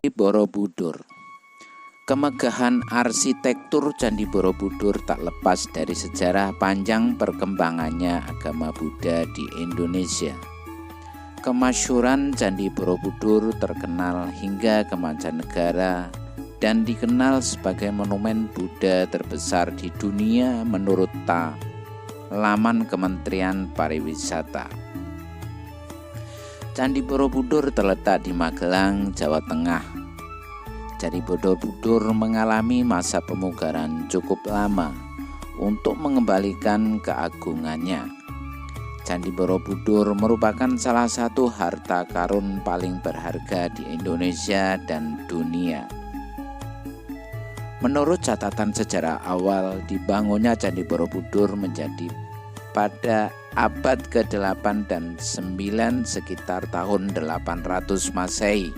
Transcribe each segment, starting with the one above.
Borobudur. Kemegahan arsitektur Candi Borobudur tak lepas dari sejarah panjang perkembangannya agama Buddha di Indonesia. Kemasyhuran Candi Borobudur terkenal hingga ke mancanegara dan dikenal sebagai monumen Buddha terbesar di dunia menurut laman Kementerian Pariwisata. Candi Borobudur terletak di Magelang, Jawa Tengah. Candi Borobudur mengalami masa pemugaran cukup lama untuk mengembalikan keagungannya. Candi Borobudur merupakan salah satu harta karun paling berharga di Indonesia dan dunia. Menurut catatan sejarah awal, dibangunnya Candi Borobudur menjadi pada abad ke-8 dan 9 sekitar tahun 800 Masehi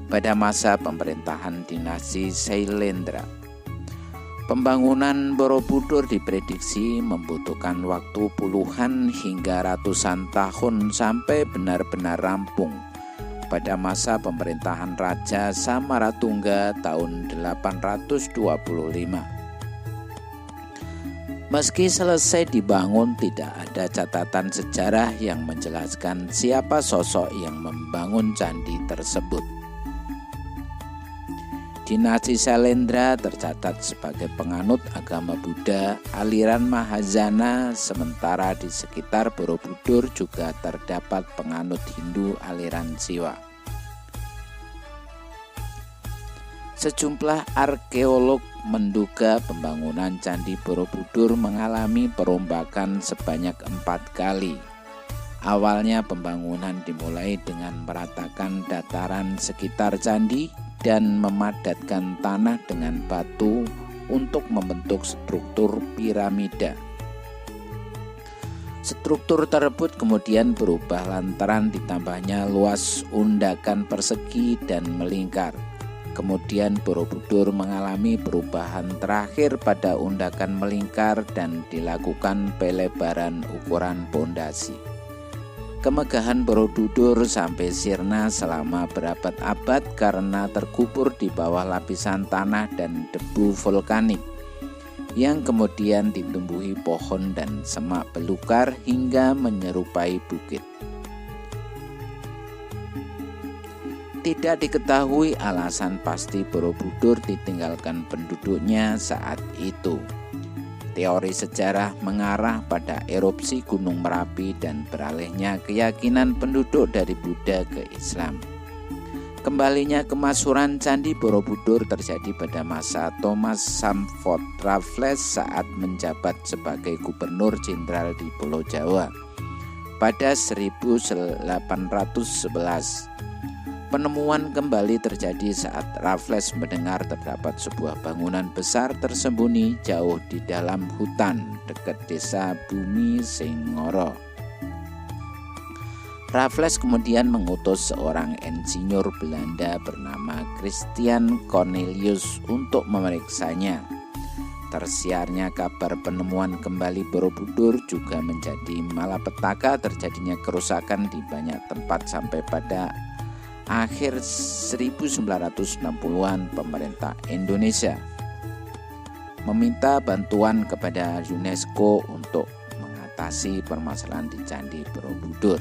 pada masa pemerintahan dinasti Sailendra. Pembangunan Borobudur diprediksi membutuhkan waktu puluhan hingga ratusan tahun sampai benar-benar rampung pada masa pemerintahan Raja Samaratungga tahun 825. Meski selesai dibangun, tidak ada catatan sejarah yang menjelaskan siapa sosok yang membangun candi tersebut. Dinasti Sailendra tercatat sebagai penganut agama Buddha aliran Mahayana, sementara di sekitar Borobudur juga terdapat penganut Hindu aliran Siwa. Sejumlah arkeolog menduga pembangunan Candi Borobudur mengalami perombakan sebanyak 4 kali. Awalnya pembangunan dimulai dengan meratakan dataran sekitar candi dan memadatkan tanah dengan batu untuk membentuk struktur piramida. Struktur tersebut kemudian berubah lantaran ditambahnya luas undakan persegi dan melingkar. Kemudian Borobudur mengalami perubahan terakhir pada undakan melingkar dan dilakukan pelebaran ukuran pondasi. Kemegahan Borobudur sampai sirna selama berabad-abad karena terkubur di bawah lapisan tanah dan debu vulkanik yang kemudian ditumbuhi pohon dan semak belukar hingga menyerupai bukit. Tidak diketahui alasan pasti Borobudur ditinggalkan penduduknya saat itu. Teori sejarah mengarah pada erupsi Gunung Merapi dan beralihnya keyakinan penduduk dari Buddha ke Islam. Kembalinya kemasyhuran Candi Borobudur terjadi pada masa Thomas Stamford Raffles saat menjabat sebagai Gubernur Jenderal di Pulau Jawa pada 1811. Penemuan kembali terjadi saat Raffles mendengar terdapat sebuah bangunan besar tersembunyi jauh di dalam hutan dekat desa Bumi Singoro. Raffles kemudian mengutus seorang insinyur Belanda bernama Christian Cornelius untuk memeriksanya. Tersiarnya kabar penemuan kembali Borobudur juga menjadi malapetaka terjadinya kerusakan di banyak tempat sampai pada akhir 1960-an pemerintah Indonesia meminta bantuan kepada UNESCO untuk mengatasi permasalahan di Candi Borobudur.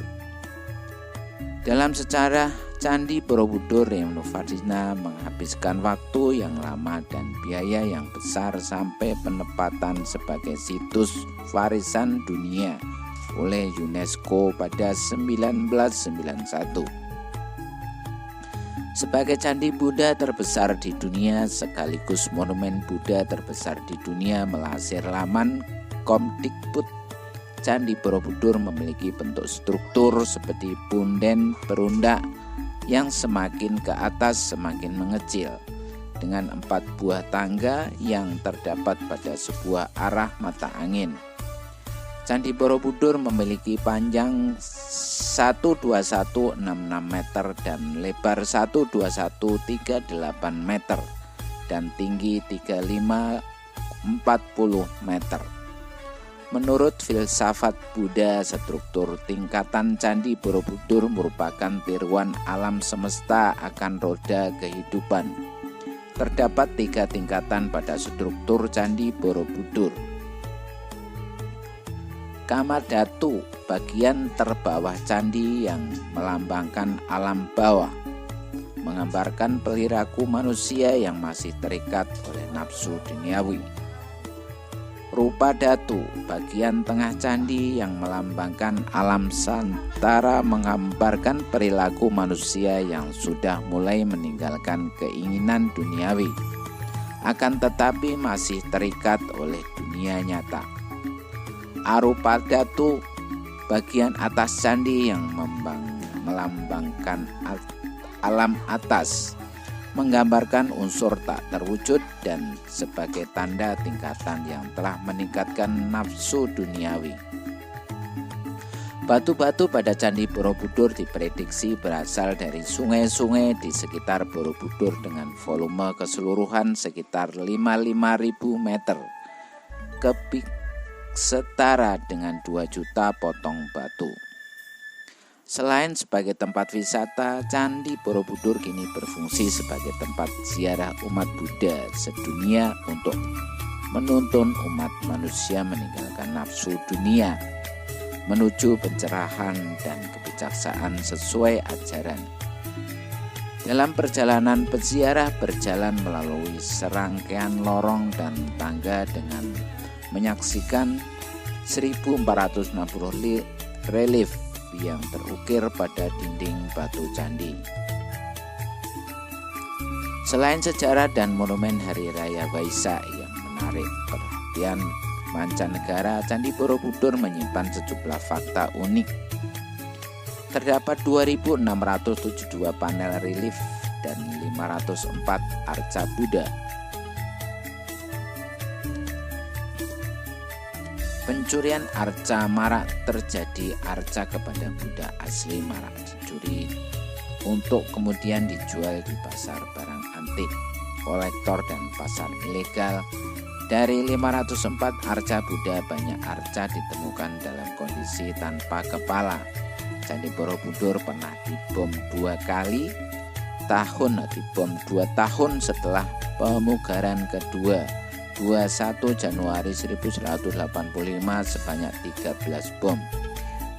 Dalam sejarah, Candi Borobudur renovasinya menghabiskan waktu yang lama dan biaya yang besar sampai penempatan sebagai situs warisan dunia oleh UNESCO pada 1991. Sebagai candi Buddha terbesar di dunia sekaligus monumen Buddha terbesar di dunia melansir laman Komdikbud, Candi Borobudur memiliki bentuk struktur seperti punden perundak yang semakin ke atas semakin mengecil dengan 4 buah tangga yang terdapat pada sebuah arah mata angin. Candi Borobudur memiliki panjang 12166 meter dan lebar 12138 meter dan tinggi 3540 meter. Menurut filsafat Buddha, struktur tingkatan Candi Borobudur merupakan tiruan alam semesta akan roda kehidupan. Terdapat 3 tingkatan pada struktur Candi Borobudur. Kamadhatu, bagian terbawah candi yang melambangkan alam bawah, menggambarkan perilaku manusia yang masih terikat oleh nafsu duniawi. Rupadatu, bagian tengah candi yang melambangkan alam santara, menggambarkan perilaku manusia yang sudah mulai meninggalkan keinginan duniawi, akan tetapi masih terikat oleh dunia nyata. Arupadatu, bagian atas candi yang melambangkan alam atas, menggambarkan unsur tak terwujud dan sebagai tanda tingkatan yang telah meningkatkan nafsu duniawi. Batu-batu pada Candi Borobudur diprediksi berasal dari sungai-sungai di sekitar Borobudur dengan volume keseluruhan sekitar 55.000 meter kubik, setara dengan 2 juta potong batu. Selain sebagai tempat wisata, Candi Borobudur kini berfungsi sebagai tempat ziarah umat Buddha sedunia untuk menuntun umat manusia meninggalkan nafsu dunia menuju pencerahan dan kebijaksanaan sesuai ajaran. Dalam perjalanan peziarah berjalan melalui serangkaian lorong dan tangga dengan menyaksikan 1460 relief yang terukir pada dinding batu candi. Selain sejarah dan monumen Hari Raya Waisak yang menarik perhatian mancanegara, Candi Borobudur menyimpan sejumlah fakta unik. Terdapat 2.672 panel relief dan 504 arca Buddha. Pencurian arca marak terjadi. Arca kepada Buddha asli marak dicuri untuk kemudian dijual di pasar barang antik, kolektor dan pasar ilegal. Dari 504 arca Buddha, banyak arca ditemukan dalam kondisi tanpa kepala. Candi Borobudur pernah dibom 2 kali, dibom 2 tahun setelah pemugaran kedua. 21 Januari 1185 sebanyak 13 bom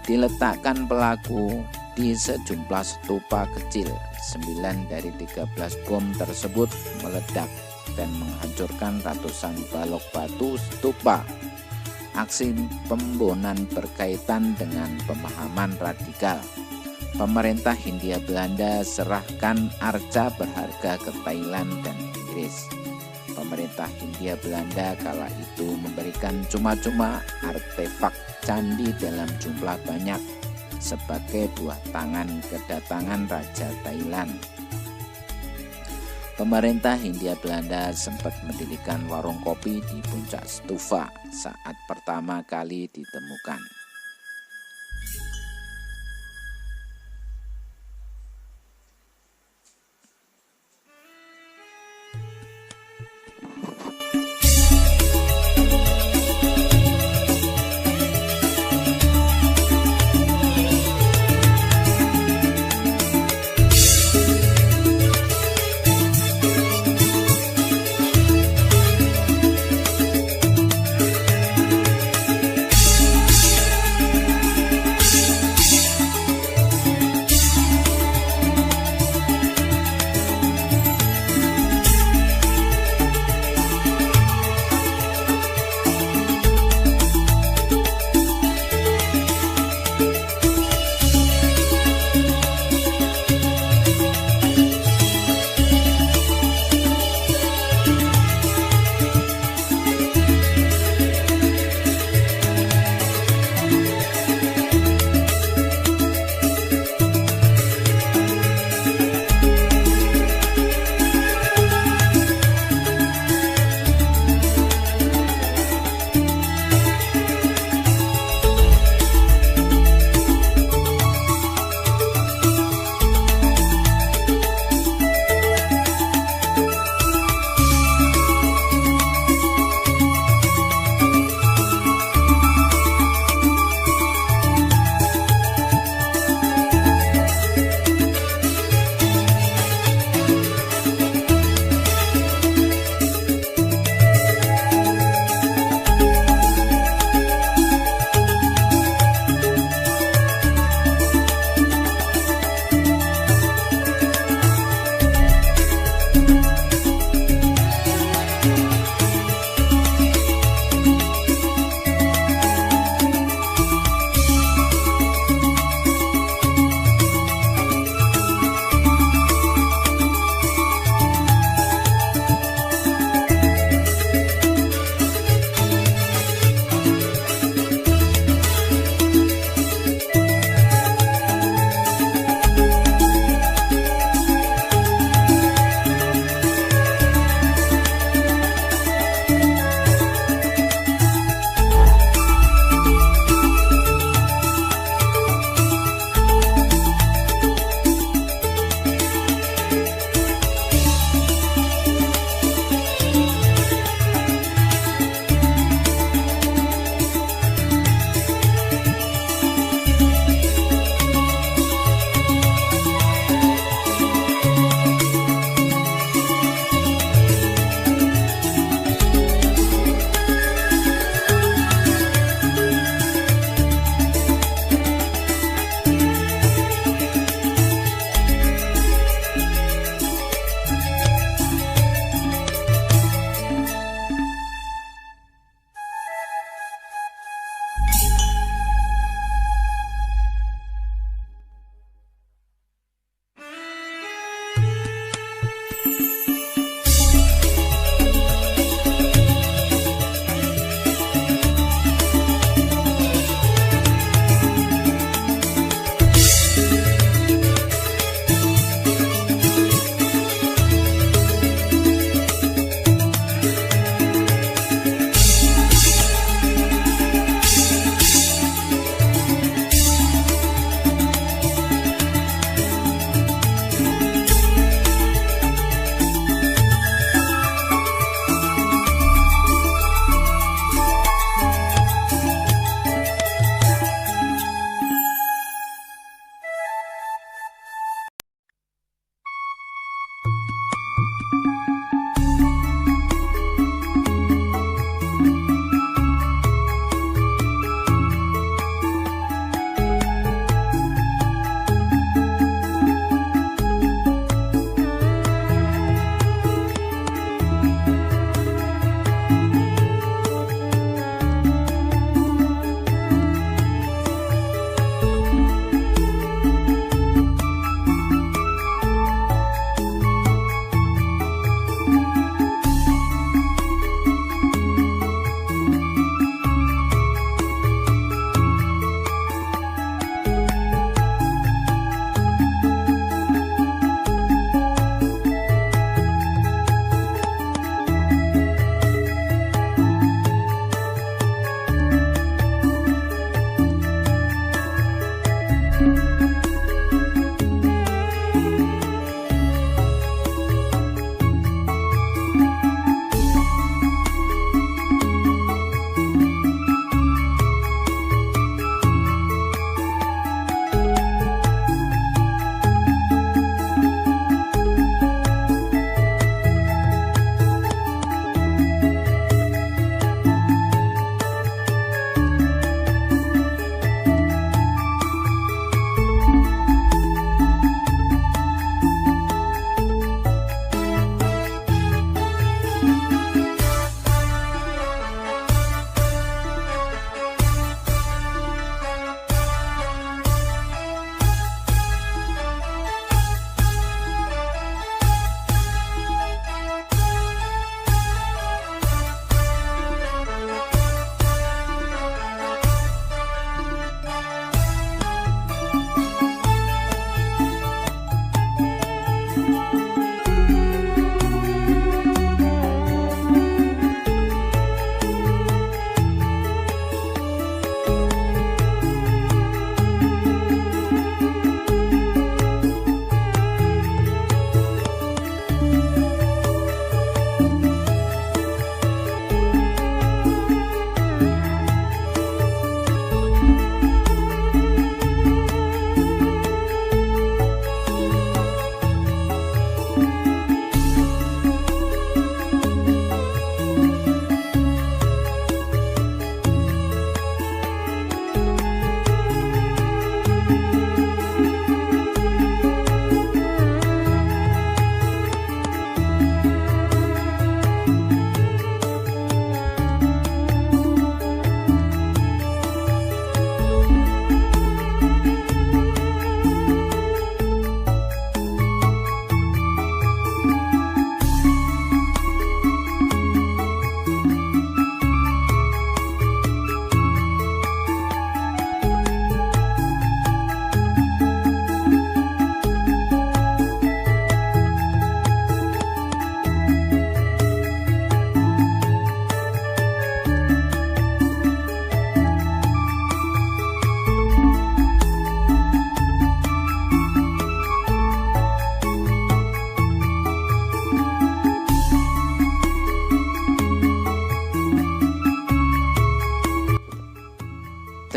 diletakkan pelaku di sejumlah stupa kecil. 9 dari 13 bom tersebut meledak dan menghancurkan ratusan balok batu stupa. Aksi pemboman berkaitan dengan pemahaman radikal. Pemerintah Hindia Belanda serahkan arca berharga ke Thailand dan Inggris. Pemerintah Hindia Belanda kala itu memberikan cuma-cuma artefak candi dalam jumlah banyak sebagai buah tangan kedatangan Raja Thailand. Pemerintah Hindia Belanda sempat mendirikan warung kopi di puncak stupa saat pertama kali ditemukan.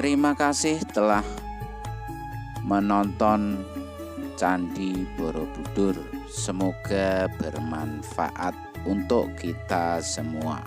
Terima kasih telah menonton Candi Borobudur. Semoga bermanfaat untuk kita semua.